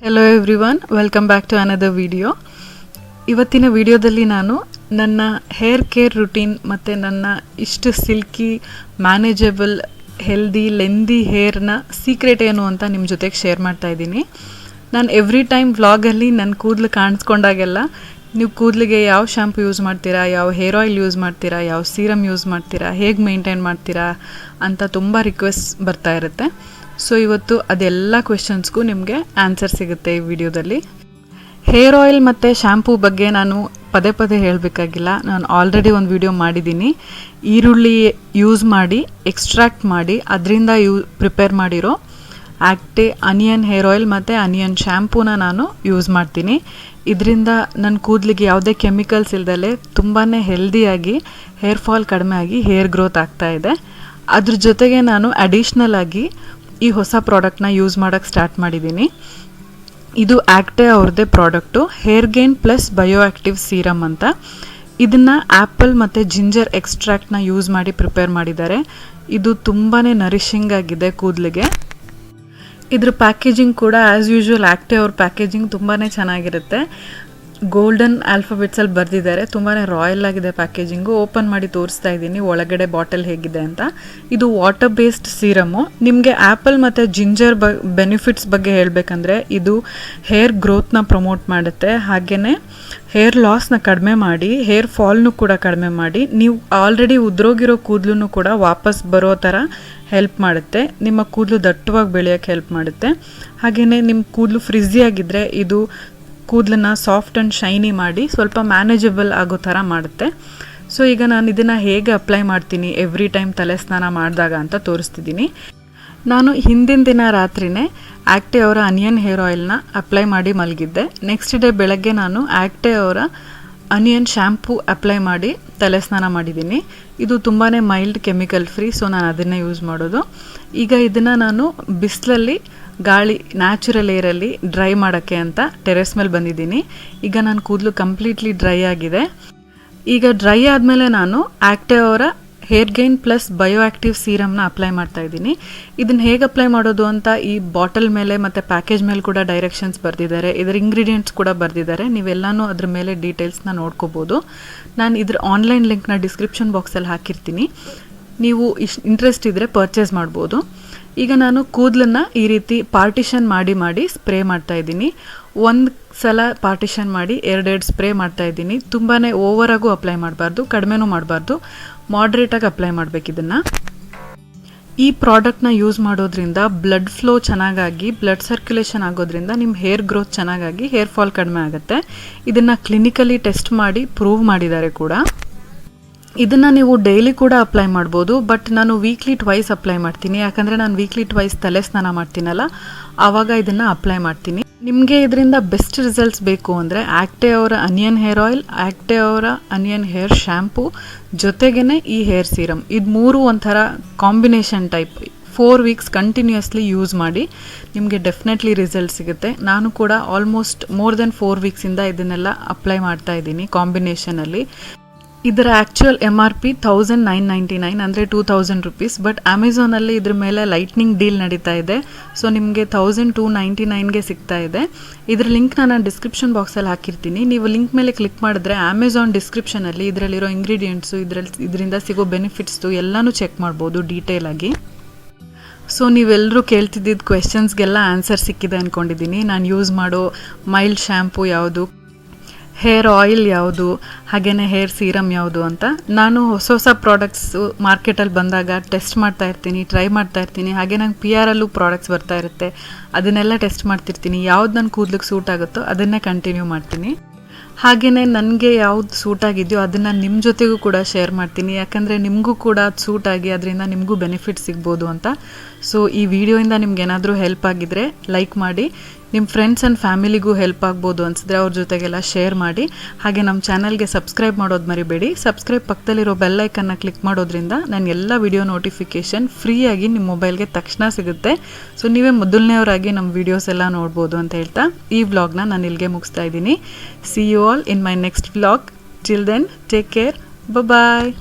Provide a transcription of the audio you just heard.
Hello everyone, welcome back to another video. ಇವತ್ತಿನ ವಿಡಿಯೋದಲ್ಲಿ ನಾನು ನನ್ನ ಹೇರ್ ಕೇರ್ ರೂಟೀನ್ ಮತ್ತು ನನ್ನ ಇಷ್ಟು ಸಿಲ್ಕಿ ಮ್ಯಾನೇಜಬಲ್ ಹೆಲ್ದಿ ಲೆಂದಿ ಹೇರ್ನ ಸೀಕ್ರೆಟ್ ಏನು ಅಂತ ನಿಮ್ಮ ಜೊತೆಗೆ ಶೇರ್ ಮಾಡ್ತಾ ಇದ್ದೀನಿ. ನಾನು ಎವ್ರಿ ಟೈಮ್ ವ್ಲಾಗಲ್ಲಿ ನನ್ನ ಕೂದಲು ಕಾಣಿಸ್ಕೊಂಡಾಗೆಲ್ಲ ನೀವು ಕೂದಲಿಗೆ ಯಾವ ಶಾಂಪು ಯೂಸ್ ಮಾಡ್ತೀರಾ, ಯಾವ ಹೇರ್ ಆಯಿಲ್ ಯೂಸ್ ಮಾಡ್ತೀರಾ, ಯಾವ ಸೀರಮ್ ಯೂಸ್ ಮಾಡ್ತೀರಾ, ಹೇಗೆ ಮೇಂಟೈನ್ ಮಾಡ್ತೀರಾ ಅಂತ ತುಂಬ ರಿಕ್ವೆಸ್ಟ್ ಬರ್ತಾ ಇರುತ್ತೆ. ಸೊ ಇವತ್ತು ಅದೆಲ್ಲ ಕ್ವೆಶನ್ಸ್ಗೂ ನಿಮಗೆ ಆನ್ಸರ್ ಸಿಗುತ್ತೆ ಈ ವಿಡಿಯೋದಲ್ಲಿ. ಹೇರ್ ಆಯಿಲ್ ಮತ್ತು ಶ್ಯಾಂಪೂ ಬಗ್ಗೆ ನಾನು ಪದೇ ಪದೇ ಹೇಳಬೇಕಾಗಿಲ್ಲ, ನಾನು ಆಲ್ರೆಡಿ ಒಂದು ವಿಡಿಯೋ ಮಾಡಿದ್ದೀನಿ. ಈರುಳ್ಳಿ ಯೂಸ್ ಮಾಡಿ ಎಕ್ಸ್ಟ್ರಾಕ್ಟ್ ಮಾಡಿ ಅದರಿಂದ ಪ್ರಿಪೇರ್ ಮಾಡಿರೋ ಆ್ಯಕ್ಟೆ ಅನಿಯನ್ ಹೇರ್ ಆಯಿಲ್ ಮತ್ತು ಅನಿಯನ್ ಶ್ಯಾಂಪೂನ ನಾನು ಯೂಸ್ ಮಾಡ್ತೀನಿ. ಇದರಿಂದ ನನ್ನ ಕೂದಲಿಗೆ ಯಾವುದೇ ಕೆಮಿಕಲ್ಸ್ ಇಲ್ದಲೆ ತುಂಬಾ ಹೆಲ್ದಿಯಾಗಿ ಹೇರ್ ಫಾಲ್ ಕಡಿಮೆ ಆಗಿ ಹೇರ್ ಗ್ರೋತ್ ಆಗ್ತಾ ಇದೆ. ಅದ್ರ ಜೊತೆಗೆ ನಾನು ಅಡಿಷ್ನಲ್ ಆಗಿ ಈ ಹೊಸ ಪ್ರಾಡಕ್ಟ್ನ ಯೂಸ್ ಮಾಡೋಕ್ಕೆ ಸ್ಟಾರ್ಟ್ ಮಾಡಿದ್ದೀನಿ. ಇದು ಆ್ಯಕ್ಟೆ ಅವ್ರದ್ದೇ product, hair gain plus bio active serum ಅಂತ. ಇದನ್ನು ಆ್ಯಪಲ್ ಮತ್ತು ಜಿಂಜರ್ ಎಕ್ಸ್ಟ್ರಾಕ್ಟ್ನ ಯೂಸ್ ಮಾಡಿ ಪ್ರಿಪೇರ್ ಮಾಡಿದ್ದಾರೆ. ಇದು ತುಂಬಾ ನರಿಷಿಂಗ್ ಆಗಿದೆ ಕೂದಲಿಗೆ. ಇದ್ರ ಪ್ಯಾಕೇಜಿಂಗ್ ಕೂಡ ಆ್ಯಸ್ ಯೂಶ್ವಲ್ ಆ್ಯಕ್ಟೆ ಅವ್ರ ಪ್ಯಾಕೇಜಿಂಗ್ ತುಂಬಾ ಚೆನ್ನಾಗಿರುತ್ತೆ. ಗೋಲ್ಡನ್ ಆಲ್ಫಾಬೆಟ್ಸಲ್ಲಿ ಬರೆದಿದ್ದಾರೆ, ತುಂಬಾ ರಾಯಲ್ ಆಗಿದೆ ಪ್ಯಾಕೇಜಿಂಗು. ಓಪನ್ ಮಾಡಿ ತೋರಿಸ್ತಾ ಇದ್ದೀನಿ ಒಳಗಡೆ ಬಾಟಲ್ ಹೇಗಿದೆ ಅಂತ. ಇದು ವಾಟರ್ ಬೇಸ್ಡ್ ಸೀರಮು. ನಿಮಗೆ ಆ್ಯಪಲ್ ಮತ್ತು ಜಿಂಜರ್ ಬೆನಿಫಿಟ್ಸ್ ಬಗ್ಗೆ ಹೇಳಬೇಕಂದ್ರೆ ಇದು ಹೇರ್ ಗ್ರೋತ್ನ ಪ್ರಮೋಟ್ ಮಾಡುತ್ತೆ, ಹಾಗೆಯೇ ಹೇರ್ ಲಾಸ್ನ ಕಡಿಮೆ ಮಾಡಿ ಹೇರ್ ಫಾಲ್ನು ಕೂಡ ಕಡಿಮೆ ಮಾಡಿ ನೀವು ಆಲ್ರೆಡಿ ಉದ್ರೋಗಿರೋ ಕೂದಲು ಕೂಡ ವಾಪಸ್ ಬರೋ ಥರ ಹೆಲ್ಪ್ ಮಾಡುತ್ತೆ. ನಿಮ್ಮ ಕೂದಲು ದಟ್ಟವಾಗಿ ಬೆಳೆಯೋಕ್ಕೆ ಹೆಲ್ಪ್ ಮಾಡುತ್ತೆ. ಹಾಗೆಯೇ ನಿಮ್ಮ ಕೂದಲು ಫ್ರಿಝಿಯಾಗಿದ್ದರೆ ಇದು ಕೂದಲನ್ನ ಸಾಫ್ಟ್ ಆ್ಯಂಡ್ ಶೈನಿ ಮಾಡಿ ಸ್ವಲ್ಪ ಮ್ಯಾನೇಜಬಲ್ ಆಗೋ ಥರ ಮಾಡುತ್ತೆ. ಸೊ ಈಗ ನಾನು ಇದನ್ನು ಹೇಗೆ ಅಪ್ಲೈ ಮಾಡ್ತೀನಿ ಎವ್ರಿ ಟೈಮ್ ತಲೆ ಸ್ನಾನ ಮಾಡಿದಾಗ ಅಂತ ತೋರಿಸ್ತಿದ್ದೀನಿ. ನಾನು ಹಿಂದಿನ ದಿನ ರಾತ್ರಿನೇ ಆ್ಯಕ್ಟೆ ಅವರ ಅನಿಯನ್ ಹೇರ್ ಆಯಿಲ್ನ ಅಪ್ಲೈ ಮಾಡಿ ಮಲಗಿದ್ದೆ. ನೆಕ್ಸ್ಟ್ ಡೇ ಬೆಳಗ್ಗೆ ನಾನು ಆ್ಯಕ್ಟೆ ಅವರ ಅನಿಯನ್ ಶ್ಯಾಂಪೂ ಅಪ್ಲೈ ಮಾಡಿ ತಲೆ ಸ್ನಾನ ಮಾಡಿದ್ದೀನಿ. ಇದು ತುಂಬಾ ಮೈಲ್ಡ್ ಕೆಮಿಕಲ್ ಫ್ರೀ, ಸೊ ನಾನು ಅದನ್ನೇ ಯೂಸ್ ಮಾಡೋದು. ಈಗ ಇದನ್ನು ನಾನು ಬಿಸಿಲಲ್ಲಿ ಗಾಳಿ ನ್ಯಾಚುರಲ್ ಏರಲ್ಲಿ ಡ್ರೈ ಮಾಡೋಕ್ಕೆ ಅಂತ ಟೆರೆಸ್ ಮೇಲೆ ಬಂದಿದ್ದೀನಿ. ಈಗ ನನ್ನ ಕೂದಲು ಕಂಪ್ಲೀಟ್ಲಿ ಡ್ರೈ ಆಗಿದೆ. ಈಗ ಡ್ರೈ ಆದಮೇಲೆ ನಾನು ಆ್ಯಕ್ಟೆ ಅವರ hair gain plus bio active ಸೀರಮ್ನ ಅಪ್ಲೈ ಮಾಡ್ತಾ ಇದ್ದೀನಿ. ಇದನ್ನು ಹೇಗೆ ಅಪ್ಲೈ ಮಾಡೋದು ಅಂತ ಈ ಬಾಟಲ್ ಮೇಲೆ ಮತ್ತು ಪ್ಯಾಕೇಜ್ ಮೇಲೆ ಕೂಡ ಡೈರೆಕ್ಷನ್ಸ್ ಬರೆದಿದ್ದಾರೆ, ಇದರ ಇಂಗ್ರೀಡಿಯೆಂಟ್ಸ್ ಕೂಡ ಬರೆದಿದ್ದಾರೆ. ನೀವೆಲ್ಲನೂ ಅದ್ರ ಮೇಲೆ ಡೀಟೇಲ್ಸ್ನ ನೋಡ್ಕೋಬೋದು. ನಾನು ಇದ್ರ ಆನ್ಲೈನ್ ಲಿಂಕ್ನ ಡಿಸ್ಕ್ರಿಪ್ಷನ್ ಬಾಕ್ಸಲ್ಲಿ ಹಾಕಿರ್ತೀನಿ, ನೀವು ಇಂಟ್ರೆಸ್ಟ್ ಇದ್ದರೆ ಪರ್ಚೇಸ್ ಮಾಡ್ಬೋದು. ಈಗ ನಾನು ಕೂದಲನ್ನು ಈ ರೀತಿ ಪಾರ್ಟಿಷನ್ ಮಾಡಿ ಸ್ಪ್ರೇ ಮಾಡ್ತಾ ಇದ್ದೀನಿ. ಒಂದು ಸಲ ಪಾರ್ಟಿಷನ್ ಮಾಡಿ ಎರಡೆರಡು ಸ್ಪ್ರೇ ಮಾಡ್ತಾ ಇದ್ದೀನಿ. ತುಂಬಾ ಓವರಾಗೂ ಅಪ್ಲೈ ಮಾಡಬಾರ್ದು, ಕಡಿಮೆನೂ ಮಾಡಬಾರ್ದು, ಮಾಡ್ರೇಟಾಗಿ ಅಪ್ಲೈ ಮಾಡಬೇಕು. ಇದನ್ನು ಈ ಪ್ರಾಡಕ್ಟ್ನ ಯೂಸ್ ಮಾಡೋದ್ರಿಂದ ಬ್ಲಡ್ ಫ್ಲೋ ಚೆನ್ನಾಗಾಗಿ ಬ್ಲಡ್ ಸರ್ಕ್ಯುಲೇಷನ್ ಆಗೋದ್ರಿಂದ ನಿಮ್ಮ ಹೇರ್ ಗ್ರೋತ್ ಚೆನ್ನಾಗಾಗಿ ಹೇರ್ ಫಾಲ್ ಕಡಿಮೆ ಆಗುತ್ತೆ. ಇದನ್ನು ಕ್ಲಿನಿಕಲಿ ಟೆಸ್ಟ್ ಮಾಡಿ ಪ್ರೂವ್ ಮಾಡಿದ್ದಾರೆ ಕೂಡ. ಇದನ್ನು ನೀವು ಡೈಲಿ ಕೂಡ ಅಪ್ಲೈ ಮಾಡ್ಬೋದು, ಬಟ್ ನಾನು ವೀಕ್ಲಿ ಟ್ವೈಸ್ ಅಪ್ಲೈ ಮಾಡ್ತೀನಿ. ಯಾಕಂದರೆ ನಾನು ವೀಕ್ಲಿ ಟ್ವೈಸ್ ತಲೆ ಸ್ನಾನ ಮಾಡ್ತೀನಲ್ಲ, ಆವಾಗ ಇದನ್ನು ಅಪ್ಲೈ ಮಾಡ್ತೀನಿ. ನಿಮಗೆ ಇದರಿಂದ ಬೆಸ್ಟ್ ರಿಸಲ್ಟ್ಸ್ ಬೇಕು ಅಂದರೆ ಆ್ಯಕ್ಟೆ ಅವರ ಅನಿಯನ್ ಹೇರ್ ಆಯಿಲ್, ಆ್ಯಕ್ಟೆ ಅವರ ಅನಿಯನ್ ಹೇರ್ ಶ್ಯಾಂಪೂ ಜೊತೆಗೇ ಈ ಹೇರ್ ಸೀರಮ್, ಇದು ಮೂರು ಒಂಥರ combination type 4 weeks continuously use ಮಾಡಿ ನಿಮಗೆ ಡೆಫಿನೆಟ್ಲಿ ರಿಸಲ್ಟ್ ಸಿಗುತ್ತೆ. ನಾನು ಕೂಡ ಆಲ್ಮೋಸ್ಟ್ ಮೋರ್ ದೆನ್ 4 ವೀಕ್ಸಿಂದ ಇದನ್ನೆಲ್ಲ ಅಪ್ಲೈ ಮಾಡ್ತಾ ಇದ್ದೀನಿ ಕಾಂಬಿನೇಷನಲ್ಲಿ. ಇದರ ಆ್ಯಕ್ಚುಯಲ್ MRP 1999 ಅಂದರೆ 2000 ರುಪೀಸ್, ಬಟ್ ಅಮೆಝಾನಲ್ಲಿ ಇದ್ರ ಮೇಲೆ ಲೈಟ್ನಿಂಗ್ ಡೀಲ್ ನಡೀತಾ ಇದೆ. ಸೊ ನಿಮಗೆ 1299ಗೆ ಸಿಗ್ತಾ ಇದೆ. ಇದರ ಲಿಂಕ್ನ ನಾನು ಡಿಸ್ಕ್ರಿಪ್ಷನ್ ಬಾಕ್ಸಲ್ಲಿ ಹಾಕಿರ್ತೀನಿ. ನೀವು ಲಿಂಕ್ ಮೇಲೆ ಕ್ಲಿಕ್ ಮಾಡಿದ್ರೆ ಅಮೆಝಾನ್ ಡಿಸ್ಕ್ರಿಪ್ಷನಲ್ಲಿ ಇದರಲ್ಲಿರೋ ಇಂಗ್ರೀಡಿಯೆಂಟ್ಸು ಇದರಿಂದ ಸಿಗೋ ಬೆನಿಫಿಟ್ಸು ಎಲ್ಲನೂ ಚೆಕ್ ಮಾಡ್ಬೋದು ಡೀಟೇಲ್ ಆಗಿ. ಸೊ ನೀವೆಲ್ಲರೂ ಕೇಳ್ತಿದ್ದಿದ್ದು ಕ್ವೆಶನ್ಸ್ಗೆಲ್ಲ ಆನ್ಸರ್ ಸಿಕ್ಕಿದೆ ಅಂದ್ಕೊಂಡಿದ್ದೀನಿ. ನಾನು ಯೂಸ್ ಮಾಡೋ ಮೈಲ್ಡ್ ಶ್ಯಾಂಪೂ ಯಾವುದು, ಹೇರ್ ಆಯಿಲ್ ಯಾವುದು, ಹಾಗೆಯೇ ಹೇರ್ ಸೀರಮ್ ಯಾವುದು ಅಂತ ನಾನು ಹೊಸ ಪ್ರಾಡಕ್ಟ್ಸು ಮಾರ್ಕೆಟಲ್ಲಿ ಬಂದಾಗ ಟೆಸ್ಟ್ ಮಾಡ್ತಾ ಇರ್ತೀನಿ, ಟ್ರೈ ಮಾಡ್ತಾ ಇರ್ತೀನಿ. ಹಾಗೆ ನಂಗೆ PR ಪ್ರಾಡಕ್ಟ್ಸ್ ಬರ್ತಾ ಇರುತ್ತೆ, ಅದನ್ನೆಲ್ಲ ಟೆಸ್ಟ್ ಮಾಡ್ತಿರ್ತೀನಿ. ಯಾವ್ದು ನನ್ನ ಕೂದಲಿಗೆ ಸೂಟ್ ಆಗುತ್ತೋ ಅದನ್ನೇ ಕಂಟಿನ್ಯೂ ಮಾಡ್ತೀನಿ. ಹಾಗೆಯೇ ನನಗೆ ಯಾವ್ದು ಸೂಟ್ ಆಗಿದೆಯೋ ಅದನ್ನು ನಿಮ್ಮ ಜೊತೆಗೂ ಕೂಡ ಶೇರ್ ಮಾಡ್ತೀನಿ, ಯಾಕಂದರೆ ನಿಮಗೂ ಕೂಡ ಅದು ಸೂಟ್ ಆಗಿ ಅದರಿಂದ ನಿಮಗೂ ಬೆನಿಫಿಟ್ ಸಿಗ್ಬೋದು ಅಂತ. ಸೊ ಈ ವಿಡಿಯೋಯಿಂದ ನಿಮ್ಗೆ ಏನಾದರೂ ಹೆಲ್ಪ್ ಆಗಿದ್ದರೆ ಲೈಕ್ ಮಾಡಿ, ನಿಮ್ಮ ಫ್ರೆಂಡ್ಸ್ ಆ್ಯಂಡ್ ಫ್ಯಾಮಿಲಿಗೂ ಹೆಲ್ಪ್ ಆಗ್ಬೋದು ಅನಿಸಿದ್ರೆ ಅವ್ರ ಜೊತೆಗೆಲ್ಲ ಶೇರ್ ಮಾಡಿ. ಹಾಗೆ ನಮ್ಮ ಚಾನಲ್ಗೆ ಸಬ್ಸ್ಕ್ರೈಬ್ ಮಾಡೋದು ಮರಿಬೇಡಿ. ಸಬ್ಸ್ಕ್ರೈಬ್ ಪಕ್ಕದಲ್ಲಿರೋ ಬೆಲ್ ಐಕನ್ನ ಕ್ಲಿಕ್ ಮಾಡೋದ್ರಿಂದ ನಾನು ಎಲ್ಲ ವಿಡಿಯೋ ನೋಟಿಫಿಕೇಷನ್ ಫ್ರೀಯಾಗಿ ನಿಮ್ಮ ಮೊಬೈಲ್ಗೆ ತಕ್ಷಣ ಸಿಗುತ್ತೆ. ಸೊ ನೀವೇ ಮೊದಲನೇವರಾಗಿ ನಮ್ಮ ವೀಡಿಯೋಸ್ ಎಲ್ಲ ನೋಡ್ಬೋದು ಅಂತ ಹೇಳ್ತಾ ಈ ವ್ಲಾಗ್ನ ನಾನು ಇಲ್ಲಿಗೆ ಮುಗಿಸ್ತಾ ಇದ್ದೀನಿ. See you all in my next vlog. Till then take care, bye.